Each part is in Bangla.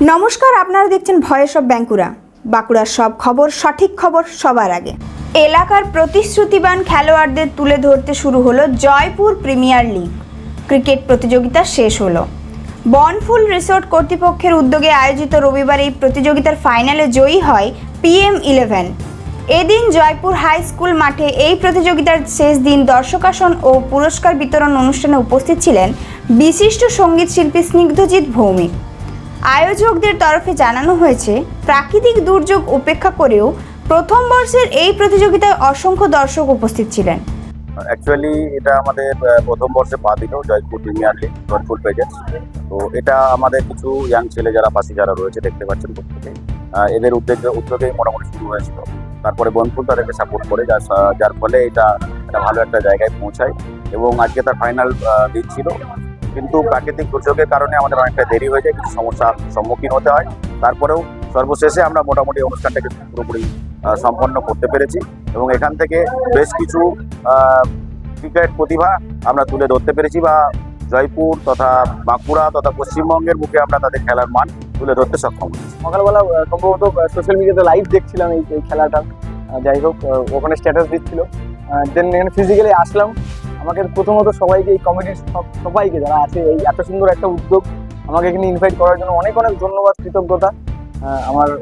নমস্কার, আপনারা দেখছেন ভয়েস অফ বাঁকুড়া। বাঁকুড়ার সব খবর, সঠিক খবর সবার আগে। এলাকার প্রতিশ্রুতিবান খেলোয়াড়দের তুলে ধরতে শুরু হলো জয়পুর প্রিমিয়ার লিগ। ক্রিকেট প্রতিযোগিতা শেষ হলো। বনফুল রিসোর্ট কর্তৃপক্ষের উদ্যোগে আয়োজিত রবিবার এই প্রতিযোগিতার ফাইনালে জয়ী হয় PM11। এদিন জয়পুর হাই স্কুল মাঠে এই প্রতিযোগিতার শেষ দিন দর্শক আসন ও পুরস্কার বিতরণ অনুষ্ঠানে উপস্থিত ছিলেন বিশিষ্ট সঙ্গীত শিল্পী স্নিগ্ধজিৎ ভৌমিক। আয়োজকদের তরফে জানানো হয়েছে, প্রাকৃতিক দুর্যোগ উপেক্ষা করেও প্রথম বর্ষের এই প্রতিযোগিতায় অসংখ্য দর্শক উপস্থিত ছিলেন। অ্যাকচুয়ালি এটা আমাদের প্রথম বর্ষে পা দিল জয়পুর প্রিমিয়ার লিগ বনফুল পেজেন্টস। তো এটা আমাদের কিছু ইয়াং ছেলে যারা পাশে যারা রয়েছে দেখতে পাচ্ছেন প্রত্যেকে, এদের উদ্যোগেই মোটামুটি শুরু হয়েছিল। তারপরে বনফুল তাদেরকে সাপোর্ট করে, যার ফলে এটা ভালো একটা জায়গায় পৌঁছায় এবং আজকে তার ফাইনাল দিন ছিল। কিন্তু প্রাকৃতিক দুর্যোগের কারণে আমাদের অনেকটা দেরি হয়ে যায়, কিছু সমস্যার সম্মুখীন হতে হয়। তারপরেও সর্বশেষে আমরা মোটামুটি অনুষ্ঠানটাকে পুরোপুরি সম্পন্ন করতে পেরেছি এবং এখান থেকে বেশ কিছু ক্রিকেট প্রতিভা আমরা তুলে ধরতে পেরেছি বা জয়পুর তথা বাঁকুড়া তথা পশ্চিমবঙ্গের বুকে আমরা তাদের খেলার মান তুলে ধরতে সক্ষম হয়েছি। সকালবেলা সম্ভবত সোশ্যাল মিডিয়াতে লাইভ দেখছিলাম এই খেলাটা, যাই হোক ওখানে স্ট্যাটাস দিচ্ছিল। দেন এখানে ফিজিক্যালি আসলাম। আমাকে প্রথমত সবাইকে, এই কমিটির সবাইকে যারা আছে, এই এত সুন্দর একটা উদ্যোগ আমাকে এখানে ইনভাইট করার জন্য অনেক অনেক ধন্যবাদ, কৃতজ্ঞতা।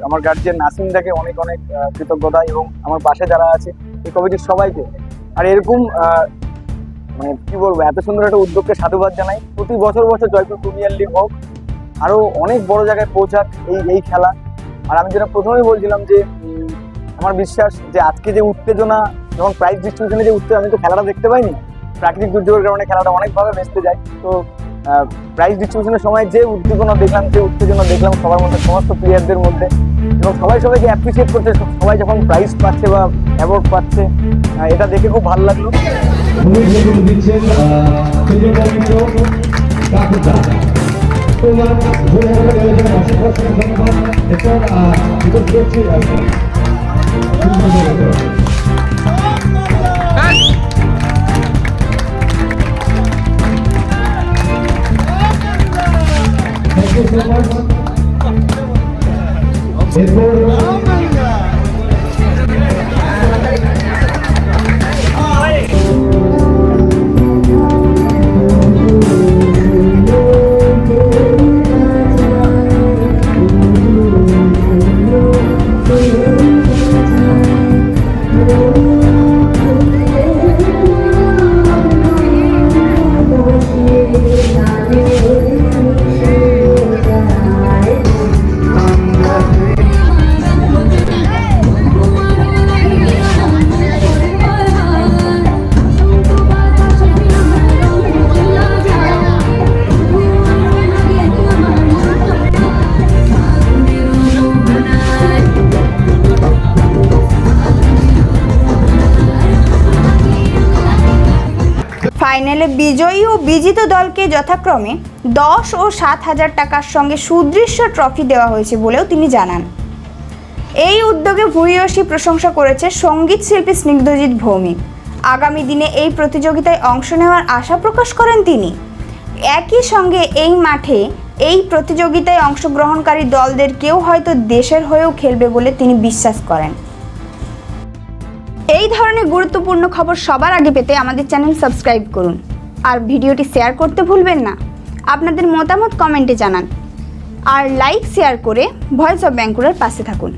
আমার গার্জিয়ান নাসিমদাকে অনেক অনেক কৃতজ্ঞতা এবং আমার পাশে যারা আছে এই কমিটির সবাইকে। আর এরকম মানে কি বলবো, এত সুন্দর একটা উদ্যোগকে সাধুবাদ জানাই। প্রতি বছর জয়পুর প্রিমিয়ার লিগ হোক, আরও অনেক বড় জায়গায় পৌঁছাক এই খেলা। আর আমি যেটা প্রথমেই বলছিলাম যে আমার বিশ্বাস যে আজকে যে উত্তেজনা, যখন প্রাইজ ডিস্ট্রিবিউশনে যে উত্তেজনা, আমি তো খেলাটা দেখতে পাইনি, প্রাকৃতিক দুর্যোগের কারণে খেলাটা অনেকভাবে ভেস্তে যায়। তো প্রাইজ ডিস্ট্রিবিউশনের সময় যে উত্তেজনা দেখলাম সবার মধ্যে, সমস্ত প্লেয়ারদের মধ্যে, এবং সবাইকে অ্যাপ্রিসিয়েট করছে, সবাই যখন প্রাইজ পাচ্ছে বা অ্যাওয়ার্ড পাচ্ছে, এটা দেখে খুব ভালো লাগলো। ফাইনালে বিজয়ী ও বিজিত দলকে যথাক্রমে 10 ও 7,000 টাকার সঙ্গে সুদৃশ্য ট্রফি দেওয়া হয়েছে বলেও তিনি জানান। এই উদ্যোগে ভূয়সী প্রশংসা করেছে সঙ্গীত শিল্পী স্নিগ্ধজিৎ ভৌমিক। আগামী দিনে এই প্রতিযোগিতায় অংশ নেওয়ার আশা প্রকাশ করেন তিনি। একই সঙ্গে এই মাঠে এই প্রতিযোগিতায় অংশগ্রহণকারী দলদের কেউ হয়তো দেশের হয়েও খেলবে বলে তিনি বিশ্বাস করেন। এই ধরনের গুরুত্বপূর্ণ খবর সবার আগে পেতে আমাদের চ্যানেল সাবস্ক্রাইব করুন আর ভিডিওটি শেয়ার করতে ভুলবেন না। আপনাদের মতামত কমেন্টে জানান আর লাইক শেয়ার করে ভয়েস অফ বাঁকুড়ার পাশে থাকুন।